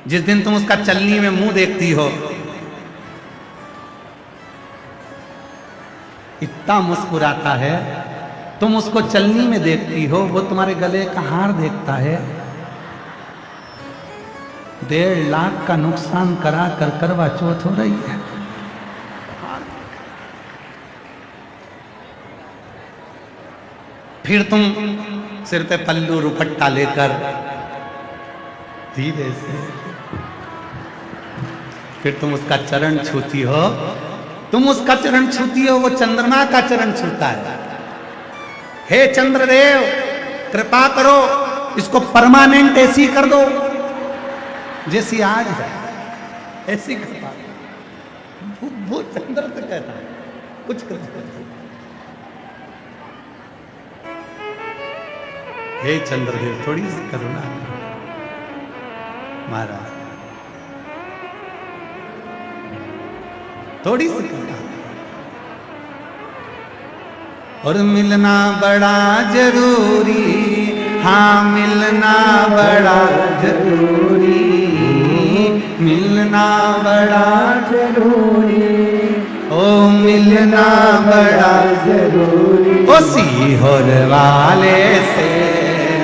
जिस दिन तुम उसका चलनी में मुंह देखती हो, इतना मुस्कुराता है, तुम उसको चलनी में देखती हो, वो तुम्हारे गले का हार देखता है। 1.5 लाख का नुकसान करा कर करवा चौथ हो रही है। फिर तुम सिर पे पल्लू रुपट्टा लेकर धीरे से फिर तुम उसका चरण छूती हो, तुम उसका चरण छूती हो, वो चंद्रमा का चरण छूता है। हे चंद्रदेव, कृपा करो, इसको परमानेंट ऐसी कर दो जैसी आज है, ऐसी कृपा। वो चंद्र से कहता है कुछ कर दो। हे चंद्रदेव, थोड़ी सी करुणा महाराज, थोड़ी सी करुणा। और मिलना बड़ा जरूरी, हाँ मिलना बड़ा जरूरी, मिलना बड़ा जरूरी, ओ मिलना बड़ा जरूरी, ओ सीहोर वाले से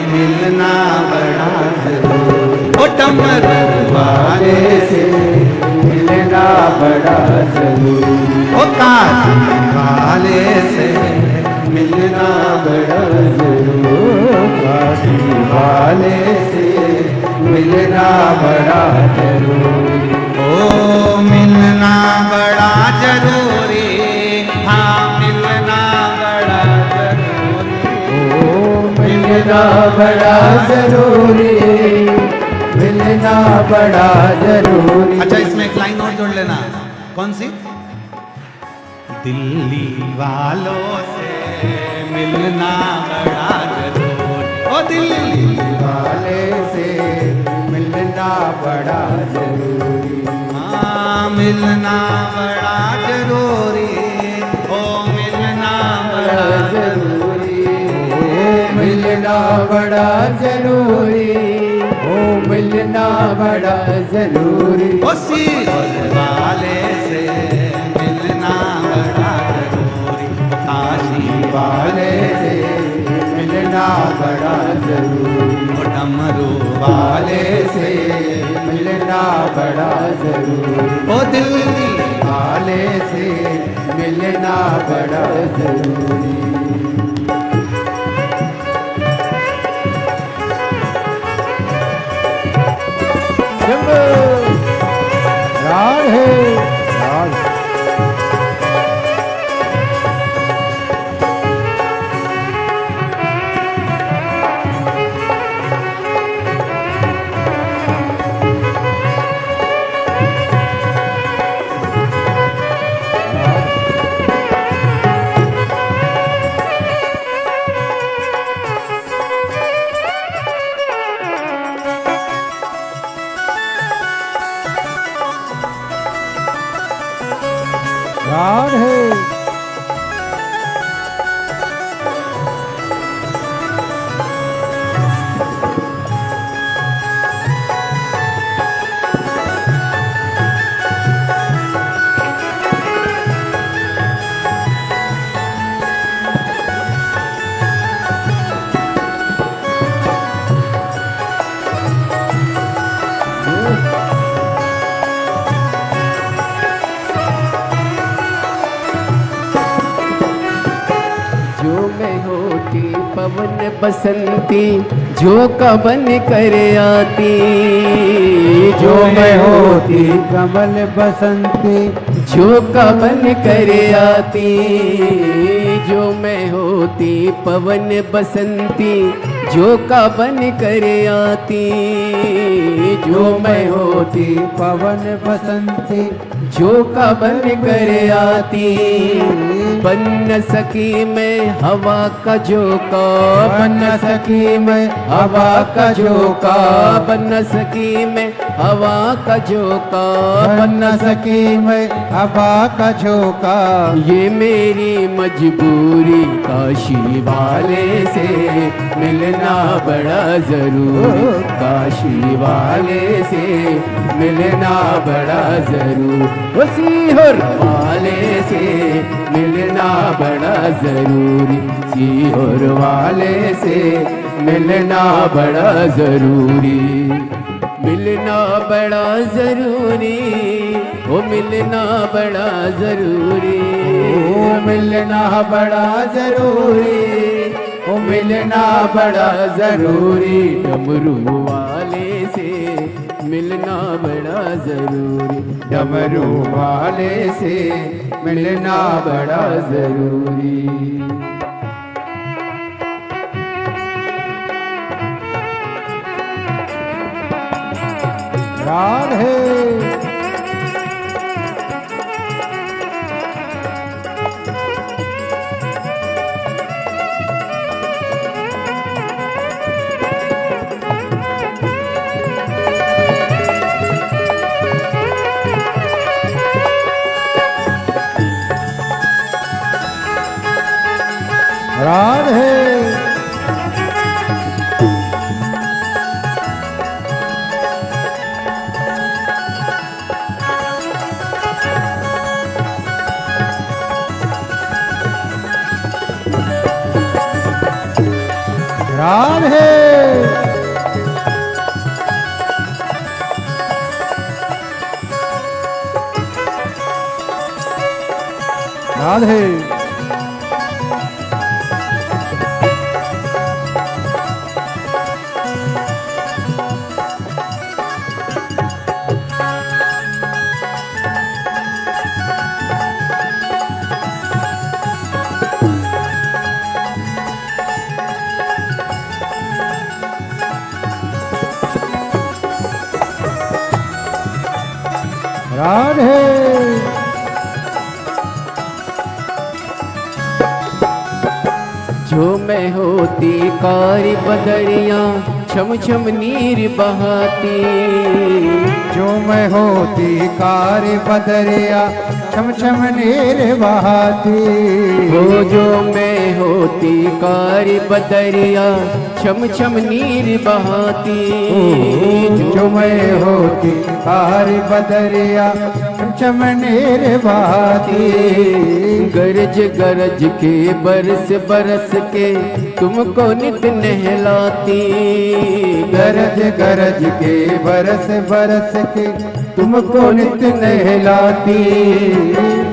मिलना बड़ा जरूरी, ओ डमरू वाले से मिलना बड़ा जरूरी, ओ काशी वाले से मिलना बड़ा जरूरी, काशी वाले से मिलना बड़ा जरूरी, ओ मिलना बड़ा जरूरी, हाँ मिलना बड़ा जरूरी, ओ मिलना बड़ा जरूरी, मिलना बड़ा जरूरी। अच्छा, इसमें एक लाइन और जोड़ लेना। कौन सी? दिल्ली वालों से मिलना बड़ा जरूरी, ओ दिल्ली वाले से मिलना बड़ा जरूरी, हाँ मिलना बड़ा जरूरी, ओ मिलना बड़ा जरूरी, मिलना बड़ा जरूरी, ओ मिलना बड़ा जरूरी, ओ सीहोर वाले से मिलना बड़ा जरूरी, काशी वाले से मिलना बड़ा जरूरी, ओ डमरू वाले से मिलना बड़ा जरूरी, ओ दिल्ली वाले से मिलना बड़ा जरूरी। राधे राधे। पवन बसंती जो कवन कर आती, जो मैं होती कमल बसंती जो कवन कर आती, जो मैं होती पवन बसंती जो कवन कर आती, जो मैं होती पवन बसंती जो कवन कर आती, बन न सकी मैं हवा का झोंका, बन न सकी मैं हवा का झोंका, बन न सकी मैं हवा का झोंका, बन न सकी मैं हवा का झोंका। ये मेरी मजबूरी काशी वाले से मिलना बड़ा जरूरी, काशी वाले से मिलना बड़ा जरूरी, सीहोर वाले से मिलना बड़ा जरूरी, सीहोर वाले से मिलना बड़ा जरूरी, मिलना बड़ा जरूरी, ओ मिलना बड़ा जरूरी, ओ मिलना बड़ा जरूरी, ओ मिलना बड़ा जरूरी। डमरू वाले से मिलना बड़ा जरूरी, डमरू वाले से मिलना बड़ा जरूरी। राधे राधे राधे राधे राधे जो मैं होती कारी बदरिया छम छम नीर बहाती, जो मैं होती कारी बदरिया छम छम नीर बहाती, वो जो मैं होती कारी बदरिया छम छम नीर बहाती, जो मैं होती कारी बदरिया छम छम नीर बहाती, गरज गरज के बरस बरस के तुमको नित नहलाती, गरज गरज के बरस बरस के तुमको नित नहलाती,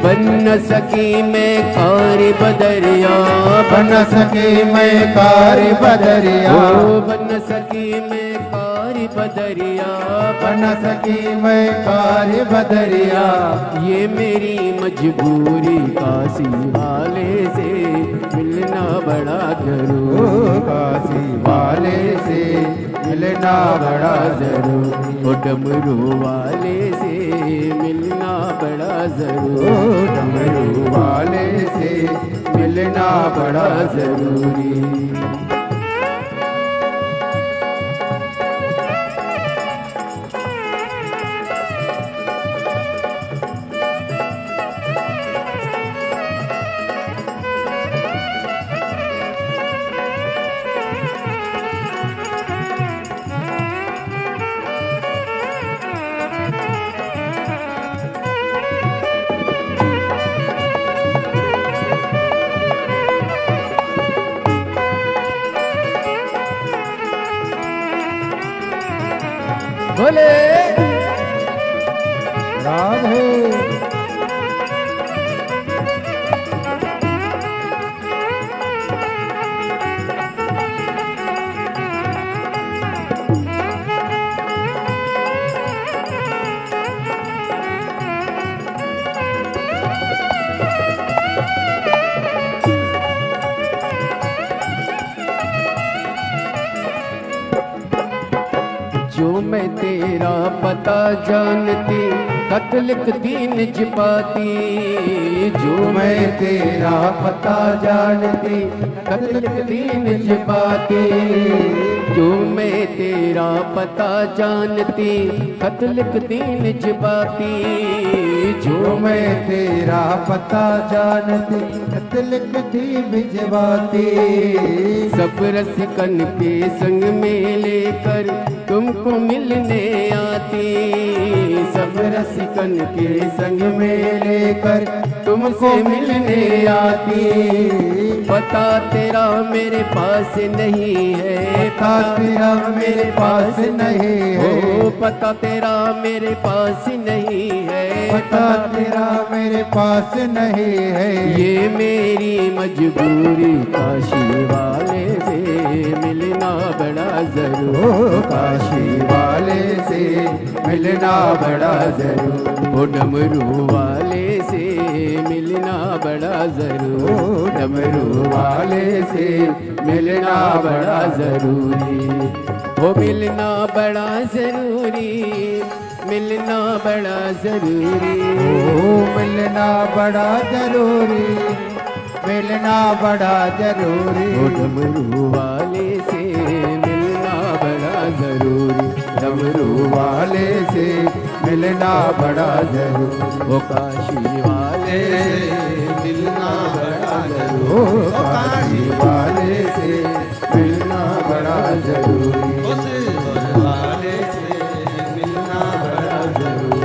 बन न सकी मैं कारी बदरिया, बन न सकी मैं कारी बदरिया, ओ बन न सकी मैं कारी बदरिया, बन न सकी मैं कारी बदरिया। ये मेरी मजबूरी काशी वाले से मिलना बड़ा जरूरी, ओ काशी वाले से मिलना बड़ा जरूरी, ओ डमरू वाले से मिलना बड़ा ओ जरूरी, डमरू वाले से मिलना बड़ा जरूरी। बोले राधे जो मैं तेरा पता जानती, खत लिखती निज पाती। जो मैं तेरा पता जानती, खत लिखती निज पाती। जो मैं तेरा पता जानती, खत लिखती निज पाती। जो मैं तेरा पता जानती, खत लिखती भिजवाती। सब रसिकन के संग में लेकर तुमको मिलने आती। सब रसिकन के संग में लेकर तुमसे मिलने आती। पता तेरा मेरे पास नहीं है, पता तेरा मेरे पास नहीं है। ओ पता तेरा मेरे पास नहीं है, पता तेरा मेरे पास नहीं है। ये मेरी मजबूरी, काशी वाले से मिलना बड़ा जरूर। काशी वाले से मिलना बड़ा जरूर। ओ डमरू वाले से मिलना बड़ा जरूर। डमरू वाले से मिलना बड़ा जरूरी। ओ मिलना बड़ा जरूरी, मिलना बड़ा जरूरी। ओ मिलना बड़ा जरूरी, मिलना बड़ा जरूरी। ओ डमरू वाले से मिलना बड़ा जरूरी। डमरू वाले से मिलना बड़ा जरूरी। ओ काशी वाले से मिलना बड़ा जरूरी। ओ काशी वाले से मिलना बड़ा जरूरी। वाले से मिलना बड़ा जरूरी।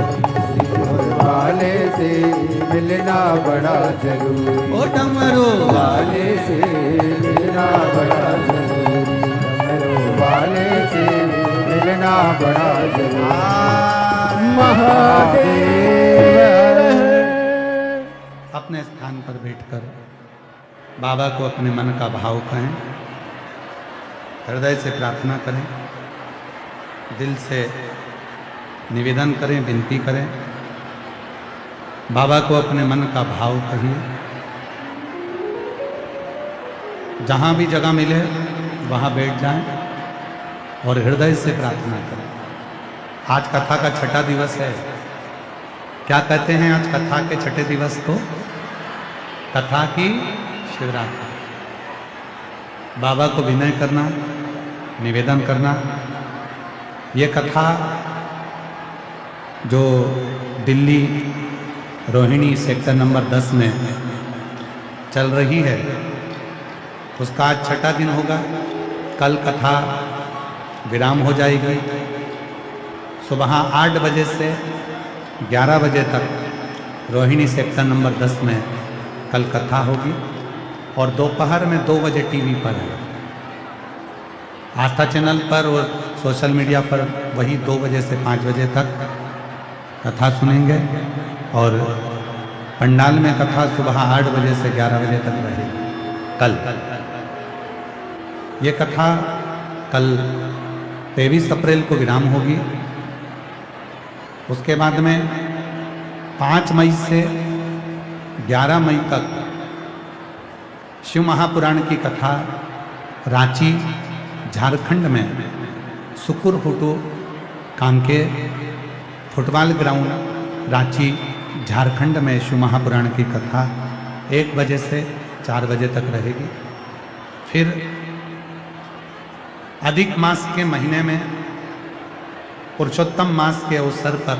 वाले से मिलना बड़ा जरूरी। ओ डमरू वाले से मिलना बड़ा जरूरी। डमरू वाले से मिलना बड़ा जरूरी। महादेव। अपने स्थान पर बैठकर बाबा को अपने मन का भाव कहें, हृदय से प्रार्थना करें, दिल से निवेदन करें, विनती करें। बाबा को अपने मन का भाव कहिए। जहाँ भी जगह मिले वहाँ बैठ जाएं और हृदय से प्रार्थना करें। आज कथा का छठा दिवस है। क्या कहते हैं आज कथा के छठे दिवस को? कथा की शिवरात्रि। बाबा को विनय करना, निवेदन करना। ये कथा जो दिल्ली रोहिणी सेक्टर नंबर 10 में चल रही है, उसका आज छठा दिन होगा। कल कथा विराम हो जाएगी। सुबह 8 बजे से 11 बजे तक रोहिणी सेक्टर नंबर 10 में कल कथा होगी और दोपहर में 2 बजे टीवी पर है। आस्था चैनल पर और सोशल मीडिया पर वही 2 बजे से 5 बजे तक कथा सुनेंगे और पंडाल में कथा सुबह 8 बजे से 11 बजे तक रहेगी। कल ये कथा कल 23 अप्रैल को विराम होगी। उसके बाद में 5 मई से 11 मई तक शिव महापुराण की कथा रांची झारखंड में सुकुर Hutu Kanke football ground Ranchi Jharkhand में शिव महापुराण की कथा 1 बजे से 4 बजे तक रहेगी। फिर अधिक मास के महीने में पुरुषोत्तम मास के अवसर पर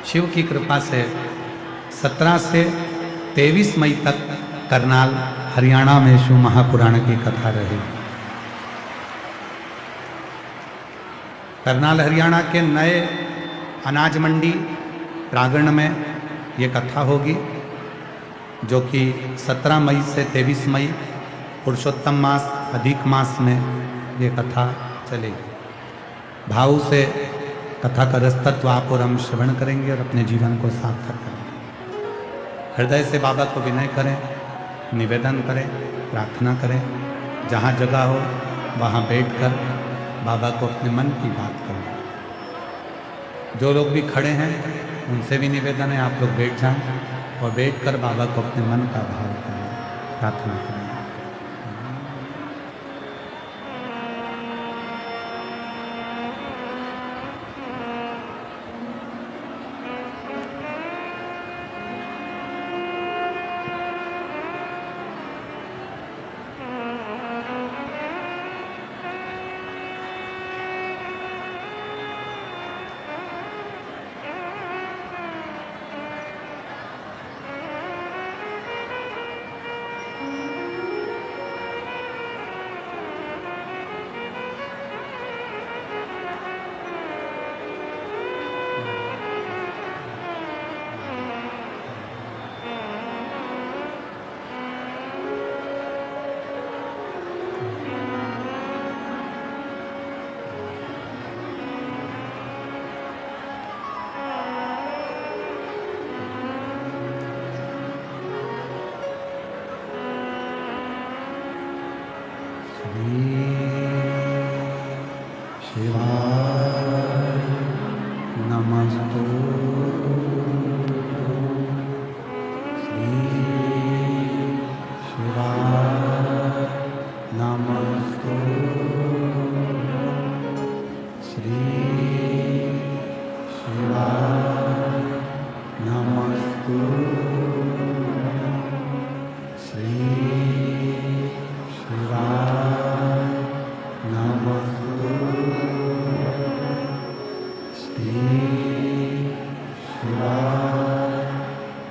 शिव की कृपा से 17 से 23 मई तक करनाल हरियाणा में शिव महापुराण की कथा रहेगी। करनाल हरियाणा के नए अनाज मंडी प्रांगण में ये कथा होगी, जो कि 17 मई से 23 मई पुरुषोत्तम मास अधिक मास में ये कथा चलेगी। भाव से कथा का रसतत्व आप और हम श्रवण करेंगे और अपने जीवन को सार्थक करेंगे। हृदय से बाबा को विनय करें, निवेदन करें, प्रार्थना करें। जहाँ जगह हो वहाँ बैठकर बाबा को अपने मन की बात करें। जो लोग भी खड़े हैं उनसे भी निवेदन है आप लोग बैठ जाएं और बैठकर बाबा को अपने मन का भाव करें, प्रार्थना करें।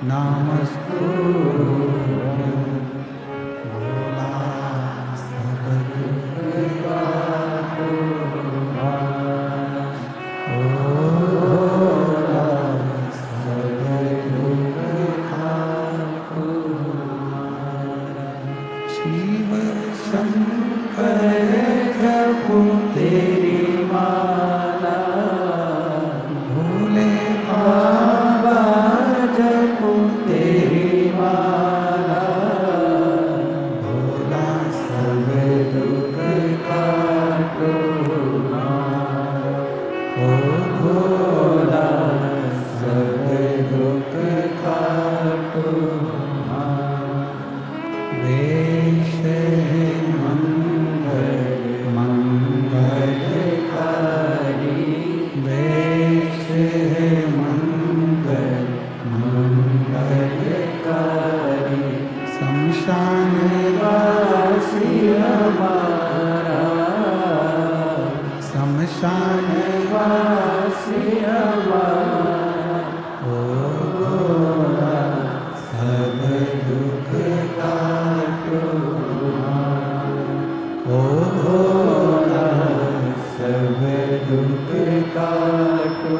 नामस्तु भोला सब दुख काटो भोला सब दुख काटो शिव शंकर जपो तेरी माला भोले बाबा जपो तेरी माला भोला सब दुख काटो ओ भोला सब दुख काटो वेश है मंगल मंगलकारी वेश है मंगल मंगलकारी शमशान वासी हमारा शमशान वासी हमारा ओ भोला सब दुख काटो ओ भोला सब दुख काटो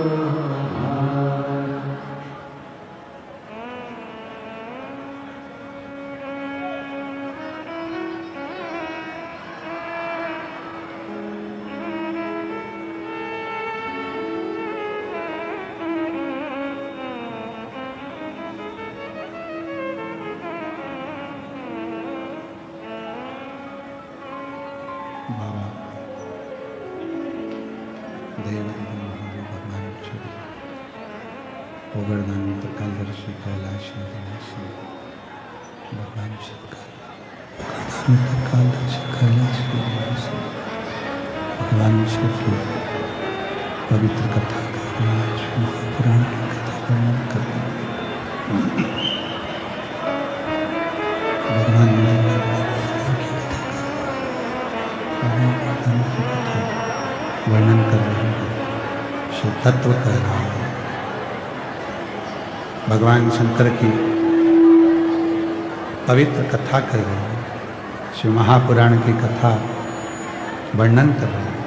बाबा देव भगवान शिव ओगरदानी प्रकालदर्शी कैलाशी विनाशी भगवान शिव का ओगरदानी प्रकालदर्शी कैलाशी विनाशी भगवान शिव की पवित्र कथा का महापुराण की कथा वर्णन करते भगवान वर्णन कर रहे हैं शिव तत्व कह रहा है भगवान शंकर की पवित्र कथा कर रहे हैं शिव महापुराण की कथा वर्णन कर रहे हैं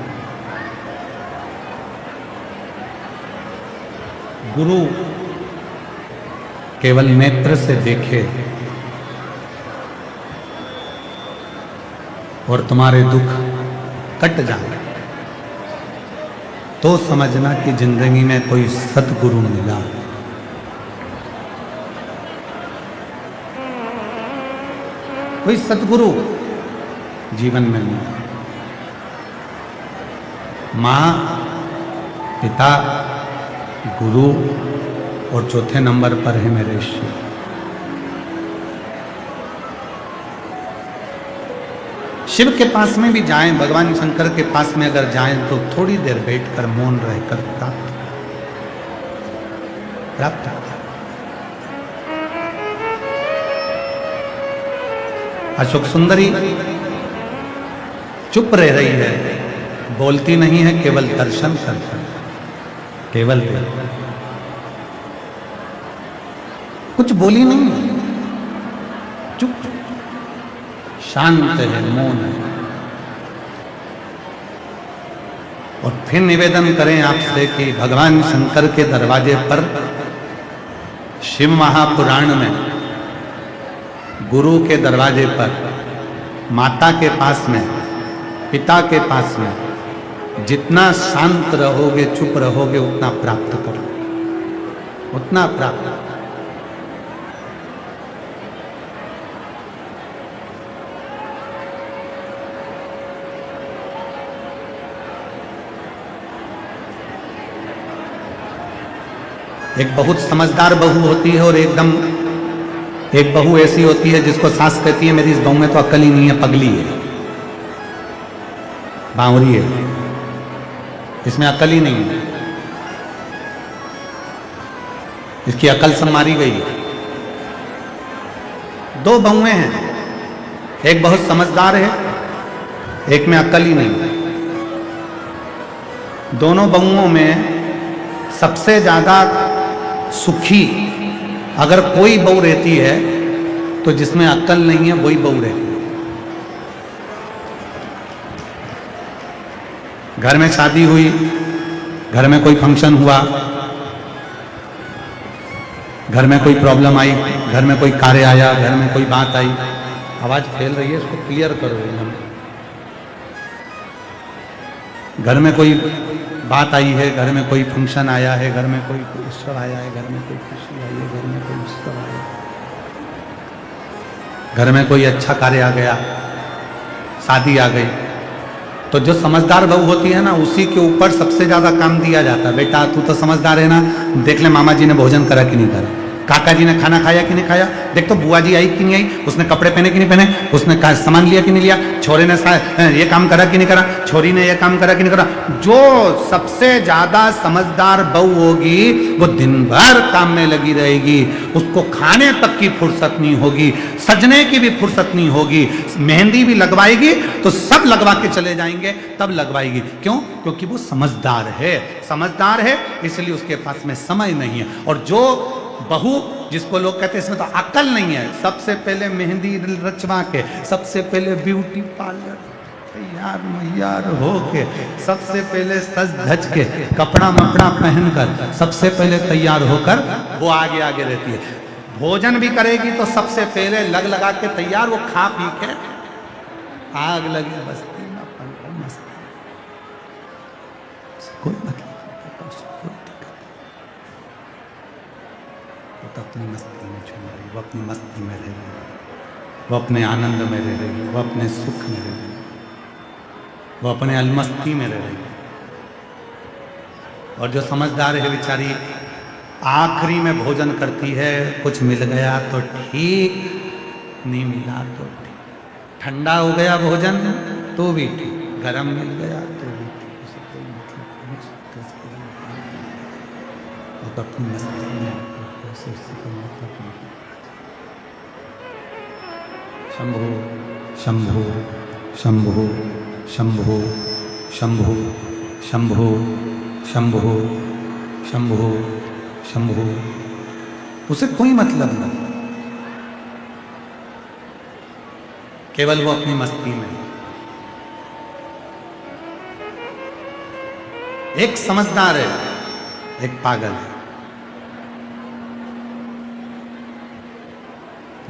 गुरु केवल नेत्र से देखे और तुम्हारे दुख कट जाए तो समझना कि जिंदगी में कोई सतगुरु मिला। कोई सतगुरु जीवन में मिला। मां, पिता, गुरु और चौथे नंबर पर है मेरे शिव। शिव के पास में भी जाएं, भगवान शंकर के पास में अगर जाएं तो थोड़ी देर बैठकर मौन रहकर प्राप्त अशोक सुंदरी चुप रह रही है, बोलती नहीं है, केवल दर्शन करती, केवल कुछ बोली नहीं, चुप शांत है, मौन है। और फिर निवेदन करें आपसे कि भगवान शंकर के दरवाजे पर शिव महापुराण में गुरु के दरवाजे पर, माता के पास में, पिता के पास में जितना शांत रहोगे, चुप रहोगे, उतना प्राप्त करोगे, उतना प्राप्त। एक बहुत समझदार बहू होती है और एकदम एक बहू ऐसी होती है जिसको सास कहती है मेरी इस बहू में तो अकल ही नहीं है, पगली है, बावरी है, इसमें अकल ही नहीं है, इसकी अकल सब मारी गई है। दो बहुएं हैं, एक बहुत समझदार है, एक में अकल ही नहीं है। दोनों बहुओं में सबसे ज्यादा सुखी अगर कोई बहू रहती है तो जिसमें अक्ल नहीं है वही बहू रहती है। घर में शादी हुई, घर में कोई फंक्शन हुआ, घर में कोई प्रॉब्लम आई, घर में कोई कार्य आया, घर में कोई बात आई, आवाज फैल रही है, इसको क्लियर करो एकदम। घर में कोई बात आई है, घर में कोई फंक्शन आया है, घर में कोई उत्सव आया है, घर में कोई खुशी आई है, घर में कोई उत्सव आया है, घर में कोई अच्छा कार्य आ गया, शादी आ गई, तो जो समझदार बहू होती है ना उसी के ऊपर सबसे ज्यादा काम दिया जाता है। बेटा तू तो समझदार है ना, देख ले मामा जी ने भोजन करा कि नहीं करा, काका जी ने खाना खाया कि नहीं खाया, देख तो बुआ जी आई कि नहीं आई, उसने कपड़े पहने कि नहीं पहने, उसने सामान लिया कि नहीं लिया, छोरे ने ये काम करा कि नहीं करा, छोरी ने ये काम करा कि नहीं करा। जो सबसे ज्यादा समझदार बहू होगी वो दिन भर काम में लगी रहेगी, उसको खाने तक की फुर्सत नहीं होगी, सजने की भी फुर्सत नहीं होगी, मेहंदी भी लगवाएगी तो सब लगवा के चले जाएंगे तब लगवाएगी। क्यों? क्योंकि वो समझदार है, समझदार है इसलिए उसके पास में समय नहीं है। और जो बहू जिसको लोग कहते हैं इसमें तो अकल नहीं है, सबसे पहले मेहंदी रचवा के, सबसे पहले ब्यूटी पार्लर तैयार मैयार हो के, सबसे पहले सज धज के कपड़ा मपड़ा पहनकर सबसे पहले तैयार होकर वो आगे आगे रहती है। भोजन भी करेगी तो सबसे पहले लग लगा के तैयार, वो खा पी के आग लगी बस्ती में मस्ती, कोई मतलब तो अपनी मस्ती में झूम रही, वो अपनी मस्ती में रह रही, वो अपने आनंद में रह रही, वो अपने सुख में रह रही, वो अपने अलमस्ती में रह रही। और जो समझदार है बेचारी आखिरी में भोजन करती है, कुछ मिल गया तो ठीक, नहीं मिला तो ठीक, ठंडा हो गया भोजन तो भी ठीक, गरम मिल गया तो भी ठीक, उसे कोई मतलब नहीं, वो तो अपनी मस्ती में शंभु शंभु शंभु शंभु शंभु शंभु शंभु शंभु शंभु, उसे कोई मतलब नहीं, केवल वो अपनी मस्ती में। एक समझदार है, एक पागल है।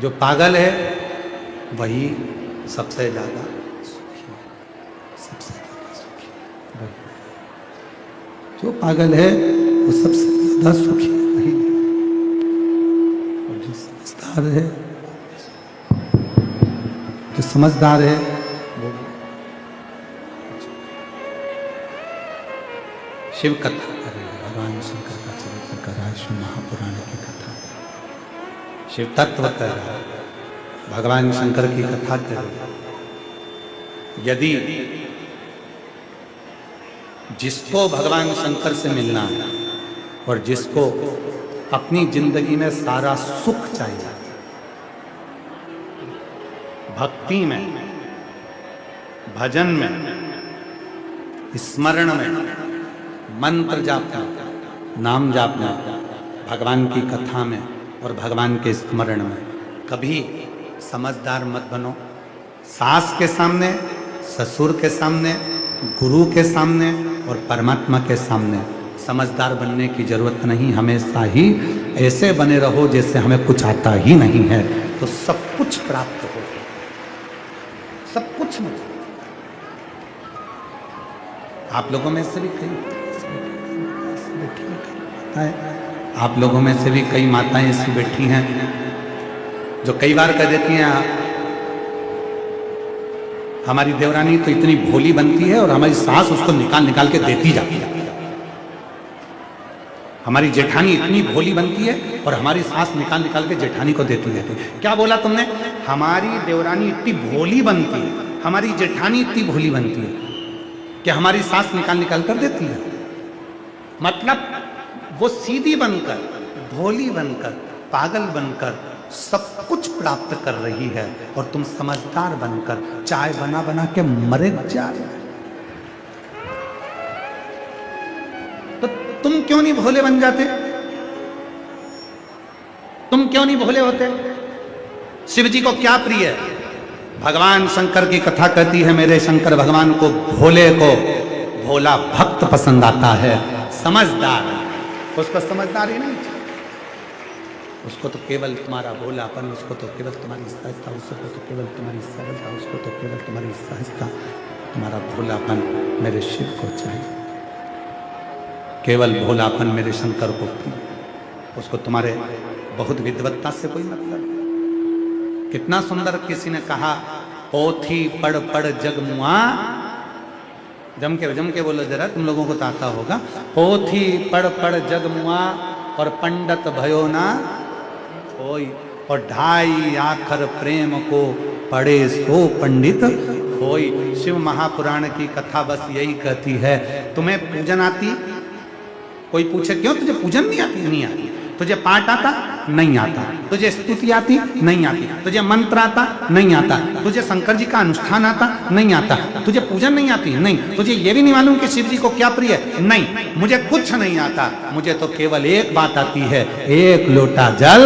जो पागल है वही सबसे ज्यादा सुखी है, सबसे ज्यादा सुखी है। जो पागल है वो सबसे ज्यादा सुखी है वही, और जो समझदार है, जो समझदार है वो शिव कथा करे, भगवान शंकर का चरित्र करा, शिव महापुराण की कथा, शिव तत्व कर, भगवान शंकर की कथा कर। यदि जिसको भगवान शंकर से मिलना है और जिसको अपनी जिंदगी में सारा सुख चाहिए, भक्ति में, भजन में, स्मरण में, मंत्र जाप में, नाम जाप में, भगवान की कथा में और भगवान के स्मरण में कभी समझदार मत बनो। सास के सामने, ससुर के सामने, गुरु के सामने और परमात्मा के सामने समझदार बनने की जरूरत नहीं। हमेशा ही ऐसे बने रहो जैसे हमें कुछ आता ही नहीं है, तो सब कुछ प्राप्त हो, सब कुछ मिल। आप लोगों में से भी कई आप लोगों में से भी कई माताएं ऐसी बैठी हैं जो कई बार कह देती हैं हमारी देवरानी तो इतनी भोली बनती है और हमारी सास उसको निकाल निकाल के देती जाती है। हमारी जेठानी इतनी भोली बनती है और हमारी सास निकाल निकाल के जेठानी को देती रहती है। क्या बोला तुमने? हमारी देवरानी इतनी भोली बनती है, हमारी जेठानी इतनी भोली बनती है कि हमारी सास निकाल निकाल कर देती है। मतलब वो सीधी बनकर, भोली बनकर, पागल बनकर सब कुछ प्राप्त कर रही है और तुम समझदार बनकर चाय बना बना के मरे जा रहे हो। तो तुम क्यों नहीं भोले बन जाते? तुम क्यों नहीं भोले होते? शिव जी को क्या प्रिय है? भगवान शंकर की कथा कहती है, मेरे शंकर भगवान को भोले को भोला भक्त पसंद आता है, समझदार। उसको समझदारी नहीं चाहिए, उसको तो केवल तुम्हारा भोलापन, उसको तो केवल तुम्हारी सहजता, उसको तो केवल तुम्हारी सरलता, उसको तो केवल तुम्हारी सहजता, तुम्हारा भोलापन मेरे शिव को चाहिए। केवल भोलापन मेरे शंकर को, उसको तुम्हारे बहुत विद्वत्ता से कोई मतलब नहीं। कितना सुंदर किसी ने कहा, पोथी पढ़ पढ़ जगमुआ, जम के बोलो जरा, तुम लोगों को तो आता होगा। पोथी पढ़ पढ़ जगमुआ और पंडित भयो ना होई, और ढाई आखर प्रेम को पढ़े सो पंडित होई। शिव महापुराण की कथा बस यही कहती है, तुम्हें पूजन आती? कोई पूछे क्यों तुझे पूजन नहीं आती? नहीं आती। तुझे पाठ आता? नहीं आता। तुझे स्तुति आती? नहीं आती। तुझे मंत्र आता? नहीं आता। तुझे शंकर जी का अनुष्ठान आता? नहीं आता। तुझे पूजन नहीं आती? नहीं। तुझे ये भी नहीं मालूम कि शिव जी को क्या प्रिय है? नहीं। मुझे कुछ नहीं आता, मुझे तो केवल एक बात आती है, एक लोटा जल।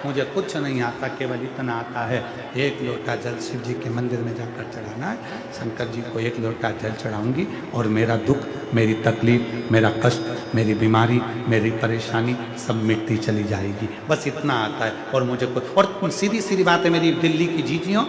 मुझे कुछ नहीं आता, केवल इतना आता है, एक लोटा जल शिव जी के मंदिर में जाकर चढ़ाना है। शंकर जी को एक लोटा जल चढ़ाऊंगी और मेरा दुख, मेरी तकलीफ, मेरा कष्ट, मेरी बीमारी, मेरी परेशानी सब मिटती चली जाएगी। बस इतना आता है। और मुझे कुछ, और सीधी सीधी बात है, मेरी दिल्ली की जीजियों,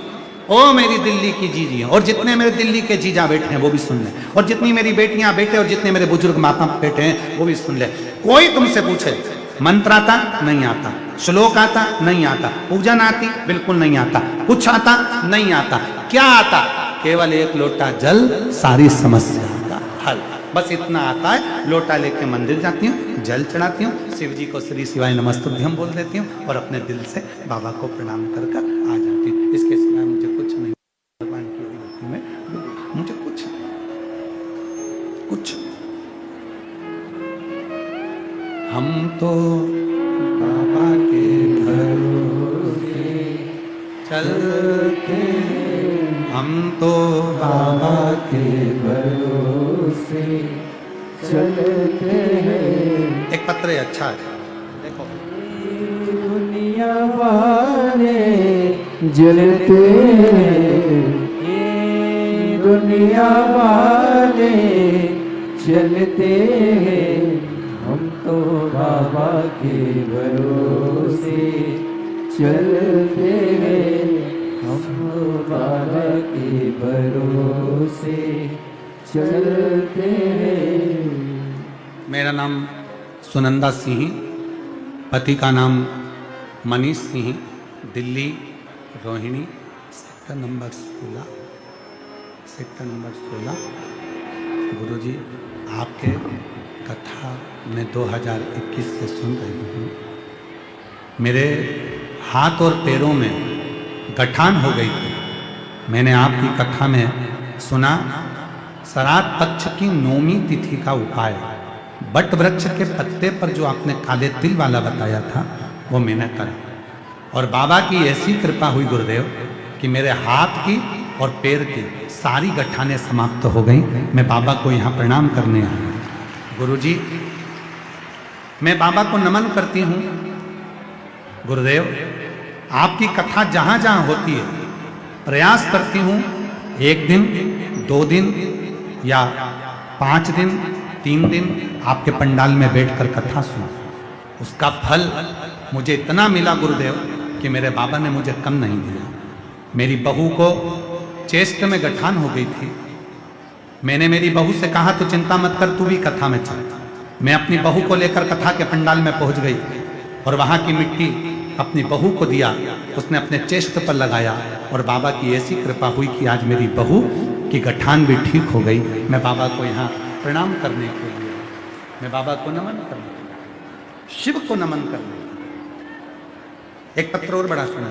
ओ मेरी दिल्ली की जीजियों, और जितने मेरे दिल्ली के जीजा बैठे हैं वो भी सुन लें, और जितनी मेरी बेटियां बेटे और जितने मेरे बुजुर्ग माता बैठे हैं वो भी सुन लें। कोई तुमसे पूछे मंत्र आता? नहीं आता। श्लोक आता? नहीं आता। पूजन आती? बिल्कुल नहीं आता। कुछ आता? नहीं आता। क्या आता? केवल एक लोटा जल, सारी समस्या का हल। बस इतना आता है। लोटा लेके मंदिर जाती हूँ, जल चढ़ाती हूँ, शिव जी को श्री शिवाय नमस्तुभ्यम बोल देती हूँ और अपने दिल से बाबा को प्रणाम कर कर आ जाती हूँ। इसके सिवाय मुझे कुछ नहीं, भगवान की भक्ति में मुझे कुछ कुछ। हम तो बाबा के भरोसे चलते, हम तो बाबा के भरोसे चलते हैं। एक पत्र है, अच्छा है, देखो। दुनिया वाले जलते हैं, दुनिया वाले चलते हैं, हम तो बाबा के भरोसे चलते हैं, हम तो बाबा के भरोसे चलते हैं। मेरा नाम सुनंदा सिंह, पति का नाम Manish Singh, Delhi Rohini, sector number 16, sector number 16। गुरुजी आपके कथा में 2021 से सुन रही हूँ। मेरे हाथ और पैरों में गठान हो गई थी। मैंने आपकी कथा में सुना, श्राद्ध पक्ष की 9वीं तिथि का उपाय, बट वृक्ष के पत्ते पर जो आपने काले तिल वाला बताया था वो मैंने करा, और बाबा की ऐसी कृपा हुई गुरुदेव कि मेरे हाथ की और पैर की सारी गठानें समाप्त हो गई। मैं बाबा को यहाँ प्रणाम करने आया। गुरुजी मैं बाबा को नमन करती हूँ। गुरुदेव आपकी कथा जहाँ जहाँ होती है प्रयास करती हूँ, 1 दिन 2 दिन या 5 दिन 3 दिन आपके पंडाल में बैठकर कथा सुना। उसका फल मुझे इतना मिला गुरुदेव कि मेरे बाबा ने मुझे कम नहीं दिया। मेरी बहू को चेस्ट में गठान हो गई थी। मैंने मेरी बहू से कहा तो चिंता मत कर, तू भी कथा में चल। मैं अपनी बहू को लेकर कथा के पंडाल में पहुंच गई और वहां की मिट्टी अपनी बहू को दिया, उसने अपने चेस्ट पर लगाया और बाबा की ऐसी कृपा हुई कि आज मेरी बहू की गठान भी ठीक हो गई। मैं बाबा को यहाँ प्रणाम करने के लिए, मैं बाबा को नमन करने, शिव को नमन करने। एक पत्र और बड़ा सुना,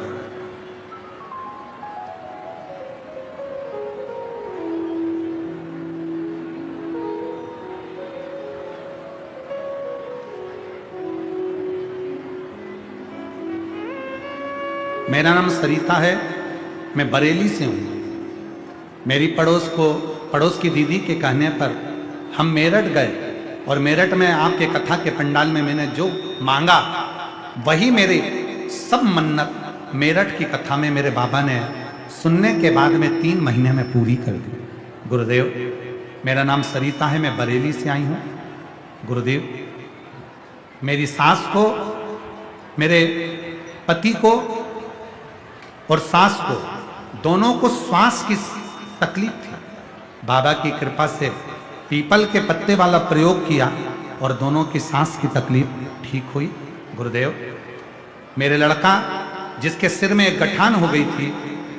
मेरा नाम सरिता है, मैं बरेली से हूँ। मेरी पड़ोस की दीदी के कहने पर हम मेरठ गए और मेरठ में आपके कथा के पंडाल में मैंने जो मांगा वही मेरे सब मन्नत मेरठ की कथा में मेरे बाबा ने सुनने के बाद में 3 महीने में पूरी कर दी। गुरुदेव, मेरा नाम सरिता है, मैं बरेली से आई हूँ। गुरुदेव, मेरी सास को, मेरे पति को और सास को दोनों को श्वास की तकलीफ थी। बाबा की कृपा से पीपल के पत्ते वाला प्रयोग किया और दोनों की सांस की तकलीफ ठीक हुई। गुरुदेव, मेरे लड़का जिसके सिर में एक गठान हो गई थी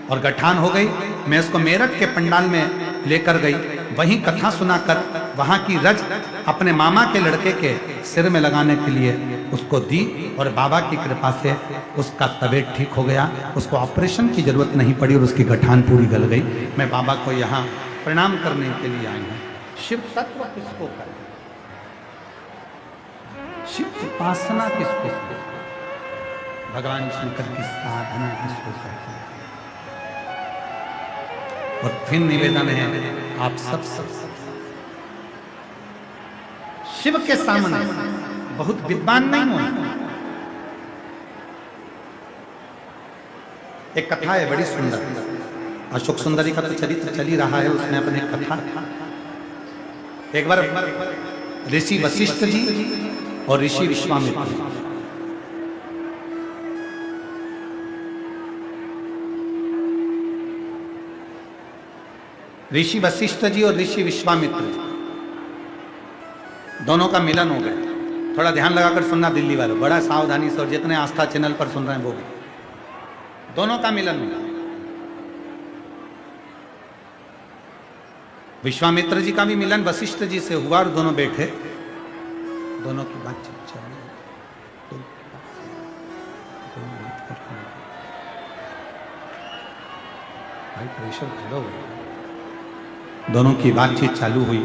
और गठान हो गई, मैं उसको मेरठ के पंडाल में लेकर गई, वहीं कथा सुनाकर वहां की रज अपने मामा के लड़के के सिर में लगाने के लिए उसको दी और बाबा की कृपा से उसका तबीयत ठीक हो गया। उसको ऑपरेशन की जरूरत नहीं पड़ी और उसकी गठान पूरी गल गई। मैं बाबा को यहाँ प्रणाम करने के लिए आई हूँ। शिव तत्व किसको करें, शिव की उपासना किसको करें, भगवान शंकर की साधना किसको करें। और फिर निवेदन है आप सब शिव के सामने बहुत विद्वान नहीं होना। एक कथा है बड़ी सुंदर, अशोक सुंदरी का तो चरित्र चल ही रहा है, उसने अपने कथा। एक बार ऋषि वशिष्ठ जी और ऋषि विश्वामित्र, ऋषि वशिष्ठ जी और ऋषि विश्वामित्र दोनों का मिलन हो गया। थोड़ा ध्यान लगाकर सुनना दिल्ली वालों, बड़ा सावधानी से, और जितने आस्था चैनल पर सुन रहे हैं वो भी, दोनों का मिलन हुआ। विश्वामित्र जी का भी मिलन वशिष्ठ जी से हुआ और दोनों बैठे, दोनों की बातचीत चल रही, भाई प्रेशर खड़ा हो गया। दोनों की बातचीत चालू हुई।